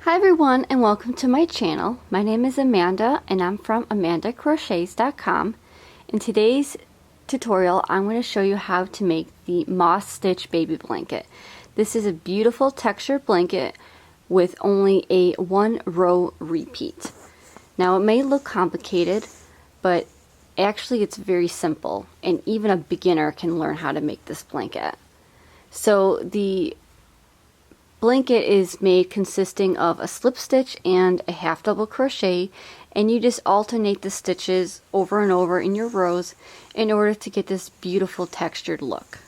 Hi everyone and welcome to my channel. My name is Amanda and I'm from amandacrochets.com. In today's tutorial I'm going to show you how to make the moss stitch baby blanket. This is a beautiful textured blanket with only a 1 row repeat. Now it may look complicated, but actually it's very simple and even a beginner can learn how to make this blanket. So the blanket is made consisting of a slip stitch and a half double crochet, and you just alternate the stitches over and over in your rows in order to get this beautiful textured look.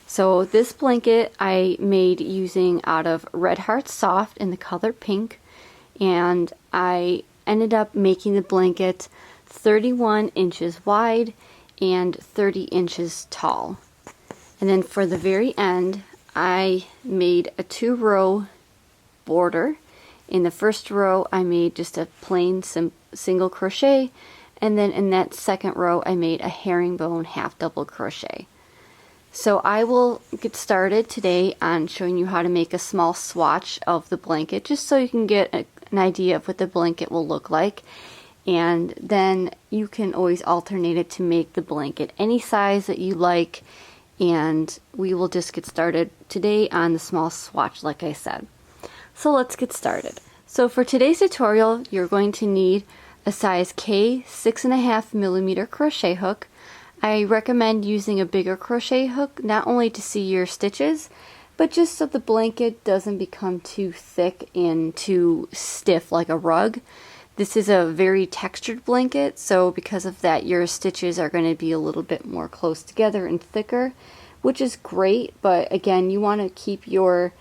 So this blanket I made using out of Red Heart Soft in the color pink, and I ended up making the blanket 31 inches wide and 30 inches tall. And then for the very end I made a 2-row border. In the first row I made just a plain single crochet, and then in that second row I made a herringbone half double crochet. So I will get started today on showing you how to make a small swatch of the blanket, just so you can get an idea of what the blanket will look like, and then you can always alternate it to make the blanket any size that you like. And we will just get started today on the small swatch, like I said. So let's get started. So for today's tutorial, you're going to need a size K 6.5mm crochet hook. I recommend using a bigger crochet hook, not only to see your stitches, but just so the blanket doesn't become too thick and too stiff like a rug. This is a very textured blanket, so because of that your stitches are going to be a little bit more close together and thicker, which is great, but again, you want to keep your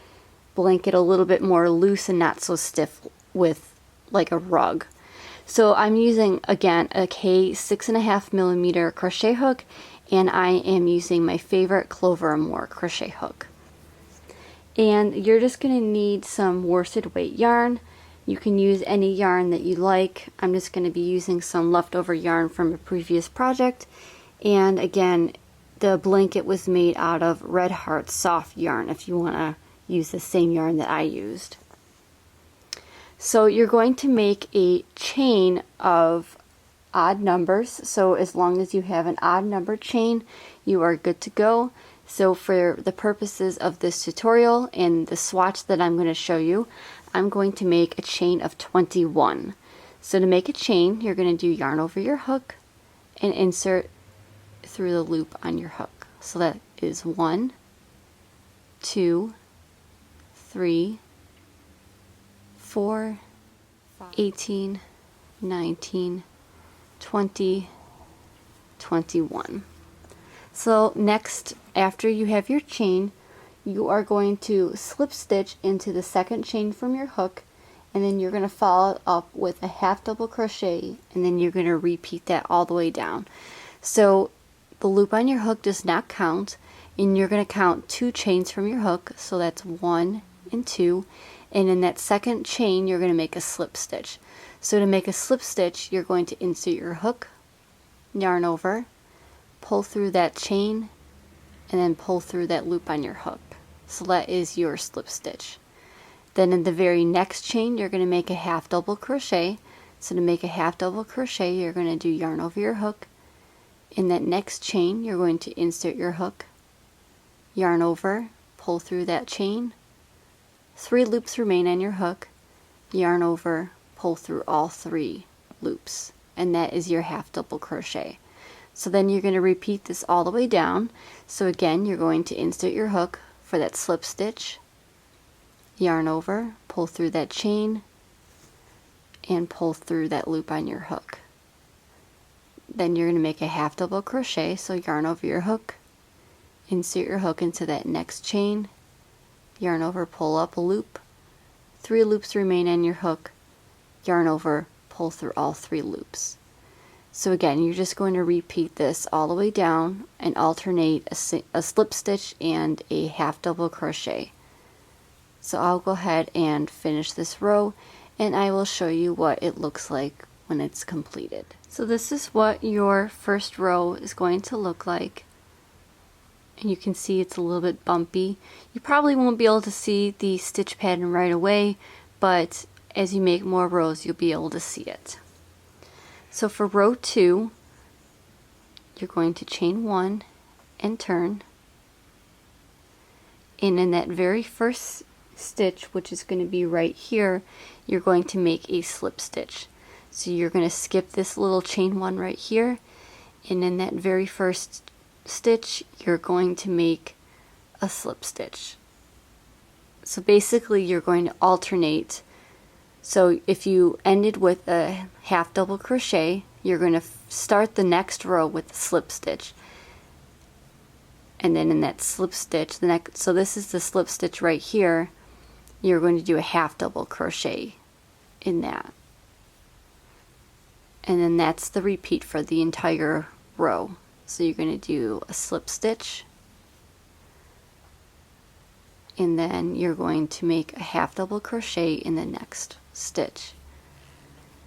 blanket a little bit more loose and not so stiff with like a rug. So I'm using, again, a K 6.5mm crochet hook, and I am using my favorite Clover & More crochet hook. And you're just going to need some worsted weight yarn. You can use any yarn that you like. I'm just going to be using some leftover yarn from a previous project. And again, the blanket was made out of Red Heart Soft yarn if you want to use the same yarn that I used. So you're going to make a chain of odd numbers. So as long as you have an odd number chain, you are good to go. So for the purposes of this tutorial and the swatch that I'm going to show you, I'm going to make a chain of 21. So to make a chain, you're going to do yarn over your hook and insert through the loop on your hook. So that is 1, 2, 3, 4, 18, 19, 20, 21. So next, after you have your chain, you are going to slip stitch into the second chain from your hook, and then you're going to follow up with a half double crochet, and then you're going to repeat that all the way down. So the loop on your hook does not count, and you're going to count 2 chains from your hook, so that's 1 and 2, and in that second chain you're going to make a slip stitch. So to make a slip stitch, you're going to insert your hook, yarn over, pull through that chain, and then pull through that loop on your hook. So that is your slip stitch. Then in the very next chain you're going to make a half double crochet. So to make a half double crochet, you're going to do yarn over your hook. In that next chain you're going to insert your hook, yarn over, pull through that chain, 3 loops remain on your hook, yarn over, pull through all 3 loops, and that is your half double crochet. So then you're going to repeat this all the way down. So again, you're going to insert your hook for that slip stitch, yarn over, pull through that chain, and pull through that loop on your hook. Then you're going to make a half double crochet, so yarn over your hook, insert your hook into that next chain, yarn over, pull up a loop, 3 loops remain on your hook, yarn over, pull through all 3 loops. So again, you're just going to repeat this all the way down and alternate a slip stitch and a half double crochet. So I'll go ahead and finish this row, and I will show you what it looks like when it's completed. So this is what your first row is going to look like. And you can see it's a little bit bumpy. You probably won't be able to see the stitch pattern right away, but as you make more rows, you'll be able to see it. So for row 2, you're going to chain 1 and turn. And in that very first stitch, which is going to be right here, you're going to make a slip stitch. So you're going to skip this little chain 1 right here, and in that very first stitch, you're going to make a slip stitch. So basically you're going to alternate. So if you ended with a half double crochet, you're going to start the next row with a slip stitch. And then in that slip stitch, so this is the slip stitch right here, you're going to do a half double crochet in that. And then that's the repeat for the entire row. So you're going to do a slip stitch, and then you're going to make a half double crochet in the next stitch.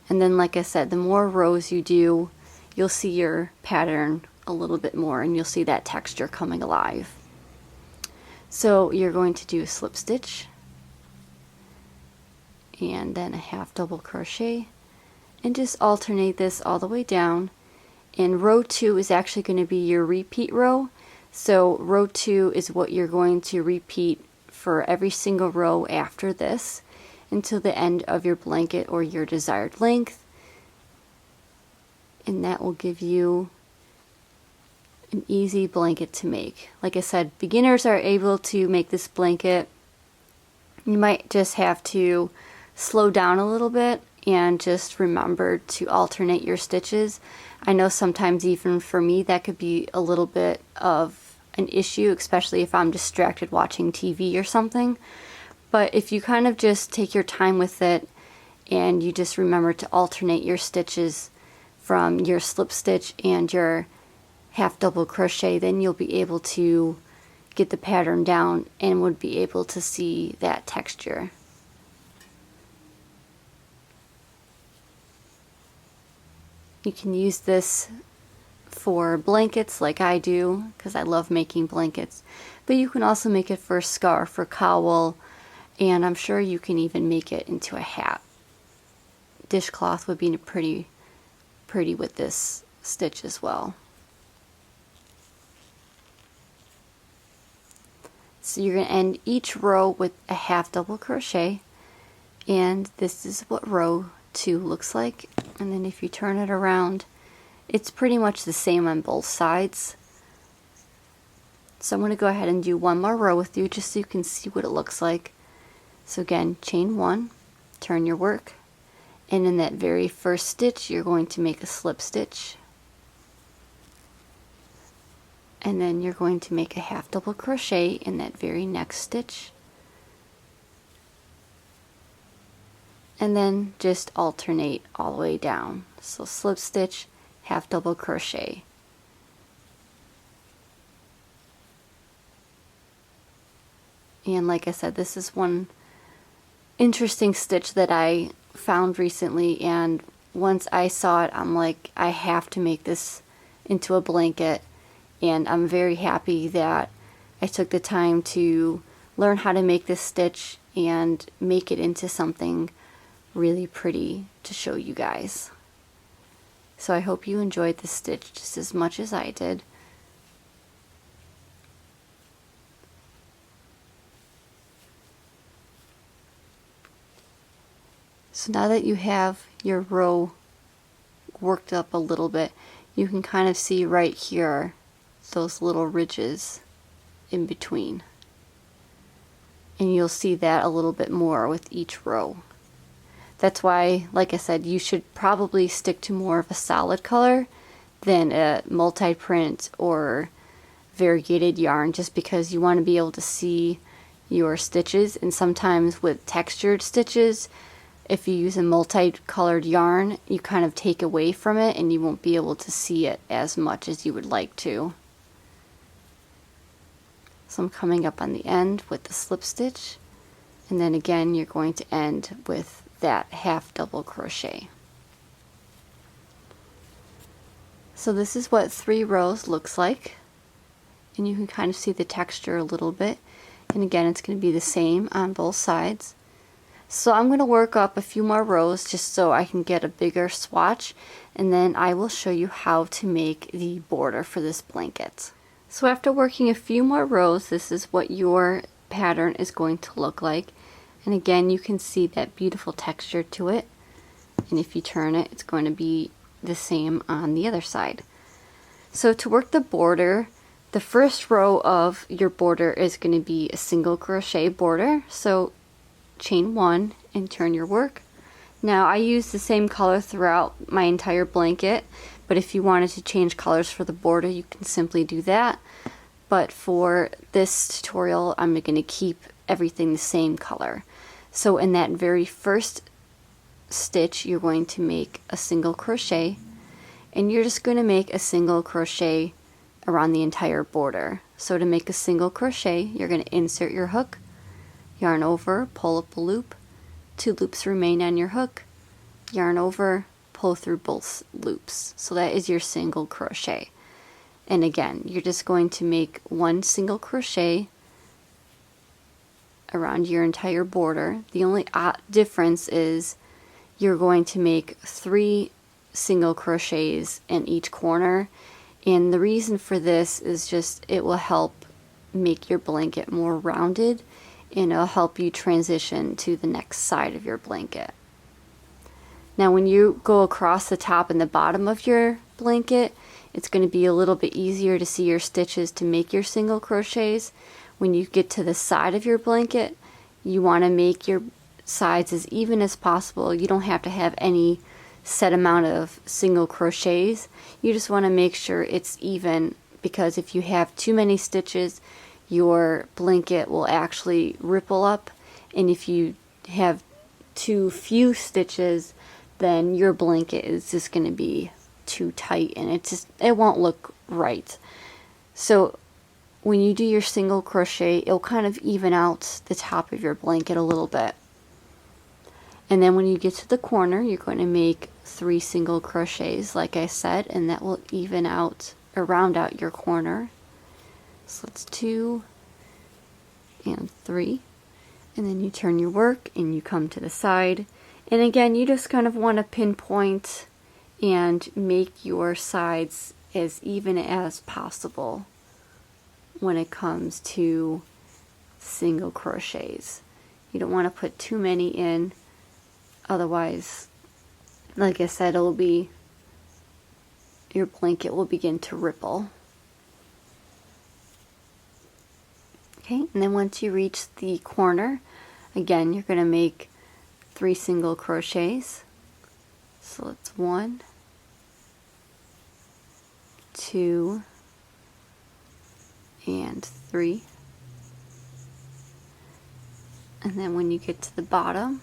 And then, like I said, the more rows you do, you'll see your pattern a little bit more, and you'll see that texture coming alive. So you're going to do a slip stitch, and then a half double crochet, and just alternate this all the way down. And row 2 is actually going to be your repeat row. So row 2 is what you're going to repeat for every single row after this until the end of your blanket or your desired length. And that will give you an easy blanket to make. Like I said, beginners are able to make this blanket. You might just have to slow down a little bit and just remember to alternate your stitches. I know sometimes even for me that could be a little bit of an issue, especially if I'm distracted watching TV or something. But if you kind of just take your time with it and you just remember to alternate your stitches from your slip stitch and your half double crochet, then you'll be able to get the pattern down and would be able to see that texture. You can use this for blankets like I do, because I love making blankets, but you can also make it for a scarf or cowl, and I'm sure you can even make it into a hat. Dishcloth would be pretty with this stitch as well. So you're going to end each row with a half double crochet, and this is what row 2 looks like. And then if you turn it around, it's pretty much the same on both sides. So I'm going to go ahead and do one more row with you just so you can see what it looks like. So again, chain 1, turn your work, and in that very first stitch you're going to make a slip stitch, and then you're going to make a half double crochet in that very next stitch, and then just alternate all the way down. So slip stitch, half double crochet. And like I said, this is one interesting stitch that I found recently, and once I saw it, I'm like, I have to make this into a blanket. And I'm very happy that I took the time to learn how to make this stitch and make it into something really pretty to show you guys. So I hope you enjoyed this stitch just as much as I did. So now that you have your row worked up a little bit, you can kind of see right here those little ridges in between. And you'll see that a little bit more with each row. That's why, like I said, you should probably stick to more of a solid color than a multi-print or variegated yarn, just because you want to be able to see your stitches. And sometimes with textured stitches, if you use a multicolored yarn, you kind of take away from it and you won't be able to see it as much as you would like to. So I'm coming up on the end with the slip stitch, and then again you're going to end with that half double crochet. So this is what 3 rows looks like, and you can kind of see the texture a little bit. And again, it's going to be the same on both sides. So I'm going to work up a few more rows just so I can get a bigger swatch, and then I will show you how to make the border for this blanket. So after working a few more rows, this is what your pattern is going to look like. And again, you can see that beautiful texture to it. And if you turn it, it's going to be the same on the other side. So to work the border, the first row of your border is going to be a single crochet border. So chain 1 and turn your work. Now I use the same color throughout my entire blanket, but if you wanted to change colors for the border, you can simply do that. But for this tutorial, I'm going to keep everything the same color. So in that very first stitch, you're going to make a single crochet, and you're just going to make a single crochet around the entire border. So to make a single crochet, you're going to insert your hook, yarn over, pull up a loop, 2 loops remain on your hook, yarn over, pull through both loops. So that is your single crochet. And again, you're just going to make 1 single crochet around your entire border. The only difference is you're going to make 3 single crochets in each corner. And the reason for this is just it will help make your blanket more rounded, and it'll help you transition to the next side of your blanket. Now when you go across the top and the bottom of your blanket, it's going to be a little bit easier to see your stitches to make your single crochets. When you get to the side of your blanket, you want to make your sides as even as possible. You don't have to have any set amount of single crochets. You just want to make sure it's even, because if you have too many stitches, your blanket will actually ripple up, and if you have too few stitches, then your blanket is just going to be too tight, and it won't look right. So when you do your single crochet, it'll kind of even out the top of your blanket a little bit. And then when you get to the corner, you're going to make 3 single crochets, like I said, and that will even out or round out your corner. So it's 2 and 3, and then you turn your work and you come to the side, and again you just kind of want to pinpoint and make your sides as even as possible when it comes to single crochets. You don't want to put too many in, otherwise, like I said, your blanket will begin to ripple. Okay, and then once you reach the corner, again, you're going to make 3 single crochets. So it's 1, 2, and 3. And then when you get to the bottom,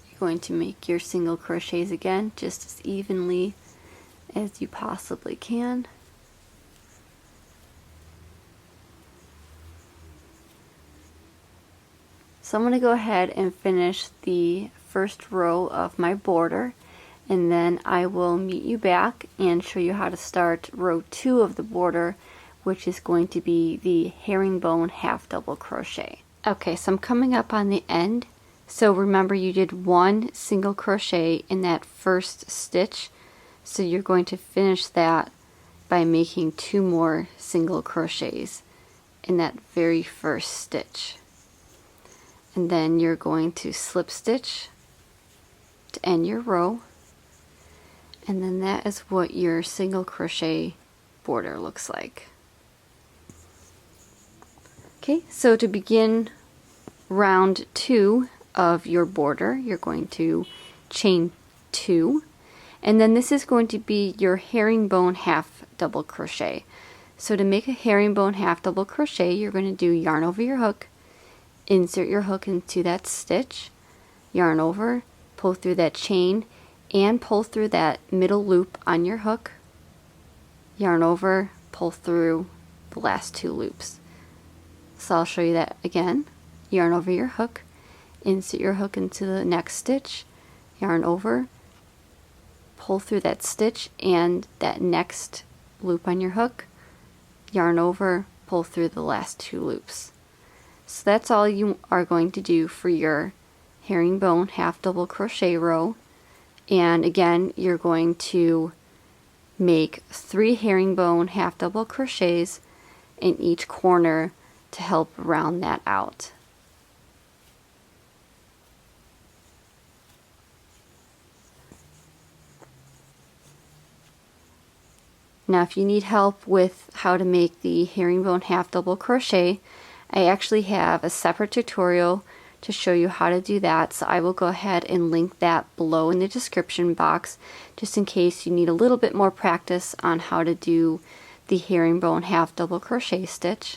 you're going to make your single crochets again, just as evenly as you possibly can. So I'm going to go ahead and finish the first row of my border, and then I will meet you back and show you how to start row 2 of the border, which is going to be the herringbone half double crochet. Okay, so I'm coming up on the end. So remember, you did 1 single crochet in that first stitch, so you're going to finish that by making 2 more single crochets in that very first stitch. And then you're going to slip stitch to end your row, and then that is what your single crochet border looks like. Okay, so to begin round 2 of your border, you're going to chain 2, and then this is going to be your herringbone half double crochet. So to make a herringbone half double crochet, you're going to do yarn over your hook, insert your hook into that stitch, yarn over, pull through that chain, and pull through that middle loop on your hook, yarn over, pull through the last 2 loops. So I'll show you that again. Yarn over your hook, insert your hook into the next stitch, yarn over, pull through that stitch and that next loop on your hook, yarn over, pull through the last 2 loops. So that's all you are going to do for your herringbone half double crochet row, and again you're going to make 3 herringbone half double crochets in each corner to help round that out. Now if you need help with how to make the herringbone half double crochet, I actually have a separate tutorial to show you how to do that, so I will go ahead and link that below in the description box just in case you need a little bit more practice on how to do the herringbone half double crochet stitch.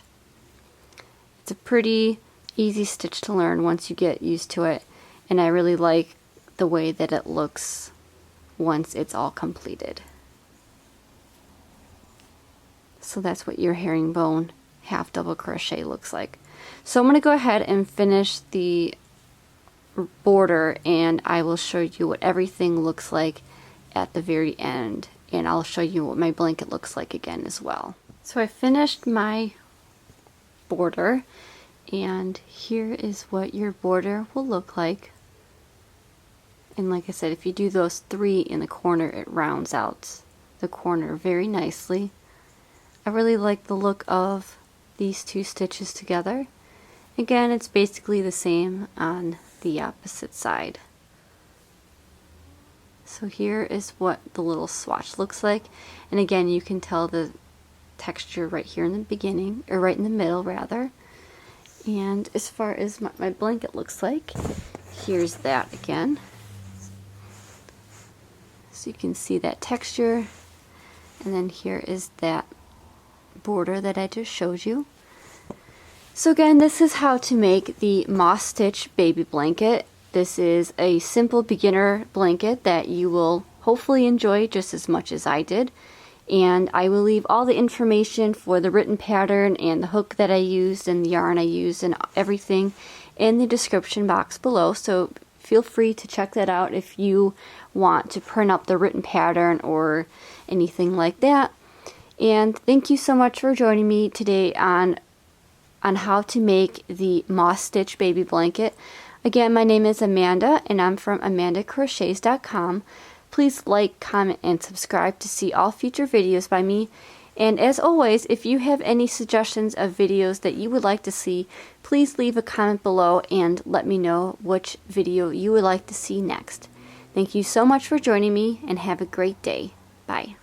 It's a pretty easy stitch to learn once you get used to it, and I really like the way that it looks once it's all completed. So that's what your herringbone half double crochet looks like. So I'm going to go ahead and finish the border, and I will show you what everything looks like at the very end, and I'll show you what my blanket looks like again as well. So I finished my border, and here is what your border will look like. And like I said, if you do those 3 in the corner, it rounds out the corner very nicely. I really like the look of these 2 stitches together. Again, it's basically the same on the opposite side. So here is what the little swatch looks like, and again you can tell the texture right here in the beginning, or right in the middle rather. And as far as my blanket looks like, here's that again. So you can see that texture, and then here is that border that I just showed you. So again, this is how to make the moss stitch baby blanket. This is a simple beginner blanket that you will hopefully enjoy just as much as I did. And I will leave all the information for the written pattern and the hook that I used and the yarn I used and everything in the description box below. So feel free to check that out if you want to print up the written pattern or anything like that. And thank you so much for joining me today on how to make the moss stitch baby blanket. Again, my name is Amanda, and I'm from amandacrochets.com. Please like, comment, and subscribe to see all future videos by me. And as always, if you have any suggestions of videos that you would like to see, please leave a comment below and let me know which video you would like to see next. Thank you so much for joining me, and have a great day. Bye.